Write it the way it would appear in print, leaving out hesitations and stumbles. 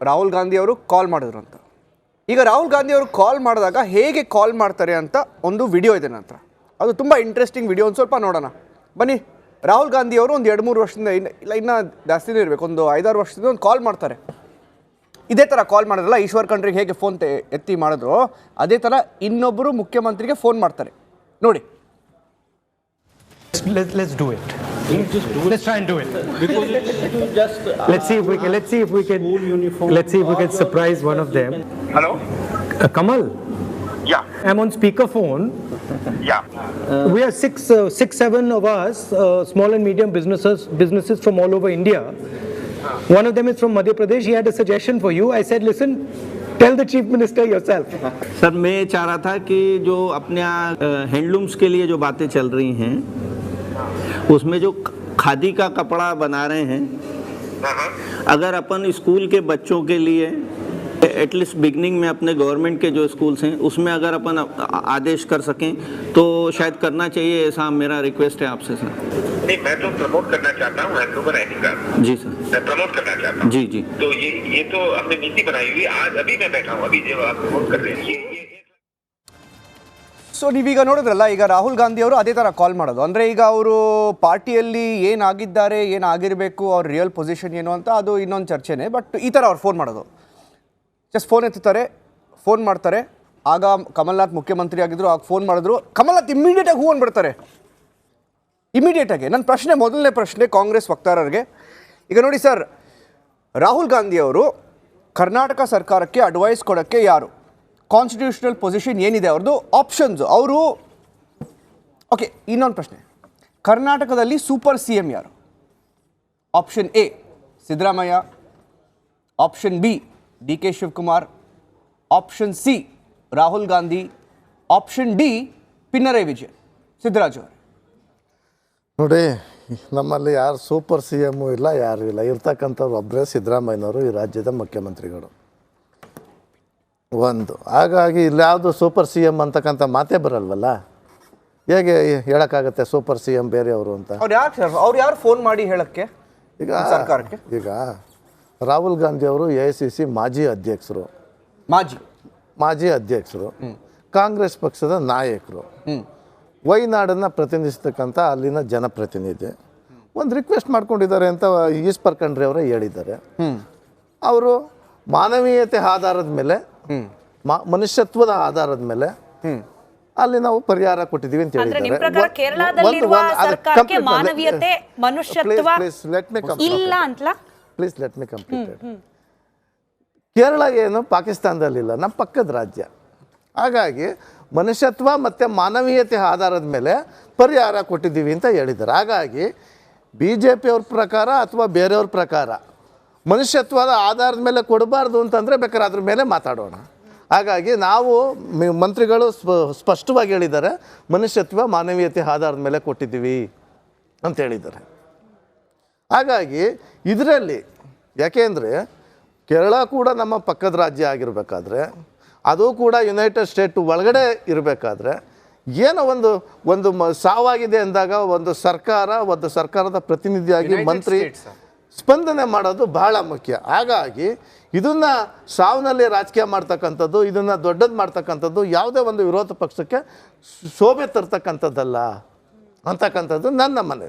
ರಾಹುಲ್ ಗಾಂಧಿ ಅವರು ಕಾಲ್ ಮಾಡಿದ್ರು ಅಂತ. ಈಗ ರಾಹುಲ್ ಗಾಂಧಿ ಅವರು ಕಾಲ್ ಮಾಡಿದಾಗ ಹೇಗೆ ಕಾಲ್ ಮಾಡ್ತಾರೆ ಅಂತ ಒಂದು ವಿಡಿಯೋ ಇದೆ ನನ್ನ ಹತ್ರ. ಅದು ತುಂಬ ಇಂಟ್ರೆಸ್ಟಿಂಗ್ ವಿಡಿಯೋ. ಒಂದು ಸ್ವಲ್ಪ ನೋಡೋಣ ಬನ್ನಿ. ರಾಹುಲ್ ಗಾಂಧಿ ಅವರು ಒಂದು 2-3 ವರ್ಷದಿಂದ ಇನ್ನೂ ಜಾಸ್ತಿನೇ ಇರಬೇಕು, ಒಂದು 5-6 ವರ್ಷದಿಂದ ಒಂದು ಕಾಲ್ ಮಾಡ್ತಾರೆ. ಇದೇ ಥರ ಕಾಲ್ ಮಾಡಿದ್ರಲ್ಲ ಈಶ್ವರ್ ಖಂಡ್ರಿಗೆ ಹೇಗೆ ಫೋನ್ ಎತ್ತಿ ಮಾಡಿದ್ರು ಅದೇ ಥರ ಇನ್ನೊಬ್ಬರು ಮುಖ್ಯಮಂತ್ರಿಗೆ ಫೋನ್ ಮಾಡ್ತಾರೆ. ನೋಡಿ. Let's do it. Let's try and do it. Because it will just. Let's see if we can surprise one of them. Hello? Kamal, Yeah. I'm on speakerphone. Yeah. We are six, seven of us, small and medium businesses from all over India. One of them is from Madhya Pradesh. He had a suggestion for you. I said, listen, tell the Chief Minister yourself. Sir मैं ये चाह रहा था कि जो अपने handlooms के लिए जो बातें चल रही हैं उसमें जो खादी का कपड़ा बना रहे हैं, अगर अपन स्कूल के बच्चों के लिए एटलीस्ट बिगनिंग में अपने गवर्नमेंट के जो स्कूल्स हैं उसमें अगर अपन आदेश कर सकें तो शायद करना चाहिए, ऐसा मेरा रिक्वेस्ट है आपसे सर. नहीं, मैं तो प्रमोट करना चाहता हूँ हैंडलूम राइटिंग का. जी सर. मैं प्रमोट करना चाहता हूँ. जी जी. तो ये तो हमने नीति बनाई हुई. आज अभी मैं बैठा हूँ, अभी जो आप प्रमोट कर रहे हैं ये ಸೊ ನೀವೀಗ ನೋಡಿದ್ರಲ್ಲ, ಈಗ ರಾಹುಲ್ ಗಾಂಧಿ ಅವರು ಅದೇ ಥರ ಕಾಲ್ ಮಾಡೋದು. ಅಂದರೆ ಈಗ ಅವರು ಪಾರ್ಟಿಯಲ್ಲಿ ಏನಾಗಿದ್ದಾರೆ, ಏನಾಗಿರಬೇಕು, ಅವ್ರ ರಿಯಲ್ ಪೊಸಿಷನ್ ಏನು ಅಂತ ಅದು ಇನ್ನೊಂದು ಚರ್ಚೆನೇ. ಬಟ್ ಈ ಥರ ಅವ್ರು ಫೋನ್ ಮಾಡೋದು, ಜಸ್ಟ್ ಫೋನ್ ಎತ್ತುತ್ತಾರೆ, ಫೋನ್ ಮಾಡ್ತಾರೆ. ಆಗ ಕಮಲ್ನಾಥ್ ಮುಖ್ಯಮಂತ್ರಿ ಆಗಿದ್ರು, ಆಗ ಫೋನ್ ಮಾಡಿದ್ರು. ಕಮಲ್ನಾಥ್ ಇಮ್ಮಿಡಿಯೇಟಾಗಿ ಹೂ ಅಂದ್ಬಿಡ್ತಾರೆ, ಇಮಿಡಿಯೇಟಾಗಿ. ನನ್ನ ಪ್ರಶ್ನೆ, ಮೊದಲನೇ ಪ್ರಶ್ನೆ ಕಾಂಗ್ರೆಸ್ ವಕ್ತಾರರಿಗೆ. ಈಗ ನೋಡಿ ಸರ್, ರಾಹುಲ್ ಗಾಂಧಿ ಅವರು ಕರ್ನಾಟಕ ಸರ್ಕಾರಕ್ಕೆ ಅಡ್ವೈಸ್ ಕೊಡೋಕ್ಕೆ ಯಾರು, ಕಾನ್ಸ್ಟಿಟ್ಯೂಷನಲ್ ಪೊಸಿಷನ್ ಏನಿದೆ ಅವ್ರದ್ದು, ಆಪ್ಷನ್ಸು ಅವರು. ಓಕೆ, ಇನ್ನೊಂದು ಪ್ರಶ್ನೆ, ಕರ್ನಾಟಕದಲ್ಲಿ ಸೂಪರ್ ಸಿ ಎಂ ಯಾರು? Option A Siddaramaiah, option B D K Shivakumar, option C Rahul Gandhi, option D Pinarayi Vijayan, Siddaraju ಅವರು. ನೋಡಿ, ನಮ್ಮಲ್ಲಿ ಯಾರು ಸೂಪರ್ ಸಿ ಎಮ್ಮು ಇಲ್ಲ, ಯಾರೂ ಇಲ್ಲ. ಇರ್ತಕ್ಕಂಥವ್ರು ಒಬ್ಬರೇ ಸಿದ್ದರಾಮಯ್ಯನವರು ಈ ರಾಜ್ಯದ ಮುಖ್ಯಮಂತ್ರಿಗಳು. ಒಂದು ಹಾಗಾಗಿ ಇಲ್ಲಿ ಯಾವುದು ಸೂಪರ್ ಸಿ ಎಮ್ ಅಂತಕ್ಕಂಥ ಮಾತೇ ಬರಲ್ವಲ್ಲ. ಹೇಗೆ ಹೇಳೋಕ್ಕಾಗತ್ತೆ ಸೂಪರ್ ಸಿ ಎಮ್ ಬೇರೆಯವರು ಅಂತ? ಅವ್ರು ಯಾರು ಫೋನ್ ಮಾಡಿ ಹೇಳಕ್ಕೆ ಈಗ ಸರ್ಕಾರಕ್ಕೆ? ಈಗ ರಾಹುಲ್ ಗಾಂಧಿ ಅವರು AICC ಮಾಜಿ ಅಧ್ಯಕ್ಷರು, ಕಾಂಗ್ರೆಸ್ ಪಕ್ಷದ ನಾಯಕರು, ವೈನಾಡನ್ನು ಪ್ರತಿನಿಧಿಸ್ತಕ್ಕಂಥ ಅಲ್ಲಿನ ಜನಪ್ರತಿನಿಧಿ. ಒಂದು ರಿಕ್ವೆಸ್ಟ್ ಮಾಡ್ಕೊಂಡಿದ್ದಾರೆ ಅಂತ ಈಶ್ವರ್ ಖಂಡ್ರೆ ಅವರೇ ಹೇಳಿದ್ದಾರೆ. ಅವರು ಮಾನವೀಯತೆ ಆಧಾರದ ಮೇಲೆ, ಮನುಷ್ಯತ್ವದ ಆಧಾರದ ಮೇಲೆ ಅಲ್ಲಿ ನಾವು ಪರಿಹಾರ ಕೊಟ್ಟಿದ್ದೀವಿ ಅಂತ ಹೇಳಿದ್ದಾರೆ. Please let me complete. Kerala ಏನು ಪಾಕಿಸ್ತಾನದಲ್ಲಿಲ್ಲ, ನಮ್ಮ ಪಕ್ಕದ ರಾಜ್ಯ. ಹಾಗಾಗಿ ಮನುಷ್ಯತ್ವ ಮತ್ತು ಮಾನವೀಯತೆ ಆಧಾರದ ಮೇಲೆ ಪರಿಹಾರ ಕೊಟ್ಟಿದ್ದೀವಿ ಅಂತ ಹೇಳಿದ್ದಾರೆ. ಹಾಗಾಗಿ BJP ಅವ್ರ ಪ್ರಕಾರ ಅಥವಾ ಬೇರೆಯವ್ರ ಪ್ರಕಾರ ಮನುಷ್ಯತ್ವದ ಆಧಾರದ ಮೇಲೆ ಕೊಡಬಾರ್ದು ಅಂತಂದರೆ ಬೇಕಾದ್ರೆ ಅದ್ರ ಮೇಲೆ ಮಾತಾಡೋಣ. ಹಾಗಾಗಿ ನಾವು ಮಂತ್ರಿಗಳು ಸ್ಪಷ್ಟವಾಗಿ ಹೇಳಿದ್ದಾರೆ, ಮನುಷ್ಯತ್ವ ಮಾನವೀಯತೆ ಆಧಾರದ ಮೇಲೆ ಕೊಟ್ಟಿದ್ದೀವಿ ಅಂತ ಹೇಳಿದ್ದಾರೆ. ಹಾಗಾಗಿ ಇದರಲ್ಲಿ ಯಾಕೆಂದರೆ ಕೇರಳ ಕೂಡ ನಮ್ಮ ಪಕ್ಕದ ರಾಜ್ಯ ಆಗಿರಬೇಕಾದ್ರೆ, ಅದು ಕೂಡ ಯುನೈಟೆಡ್ ಸ್ಟೇಟ್ ಒಳಗಡೆ ಇರಬೇಕಾದ್ರೆ ಏನೋ ಒಂದು ಸಾವಾಗಿದೆ ಅಂದಾಗ ಒಂದು ಸರ್ಕಾರದ ಪ್ರತಿನಿಧಿಯಾಗಿ ಮಂತ್ರಿ ಸ್ಪಂದನೆ ಮಾಡೋದು ಬಹಳ ಮುಖ್ಯ. ಹಾಗಾಗಿ ಇದನ್ನು ಸಾವಿನಲ್ಲಿ ರಾಜಕೀಯ ಮಾಡ್ತಕ್ಕಂಥದ್ದು, ಇದನ್ನು ದೊಡ್ಡದು ಮಾಡ್ತಕ್ಕಂಥದ್ದು ಯಾವುದೇ ಒಂದು ವಿರೋಧ ಪಕ್ಷಕ್ಕೆ ಶೋಭೆ ತರ್ತಕ್ಕಂಥದ್ದಲ್ಲ ಅಂತಕ್ಕಂಥದ್ದು ನನ್ನ ಮನವಿ.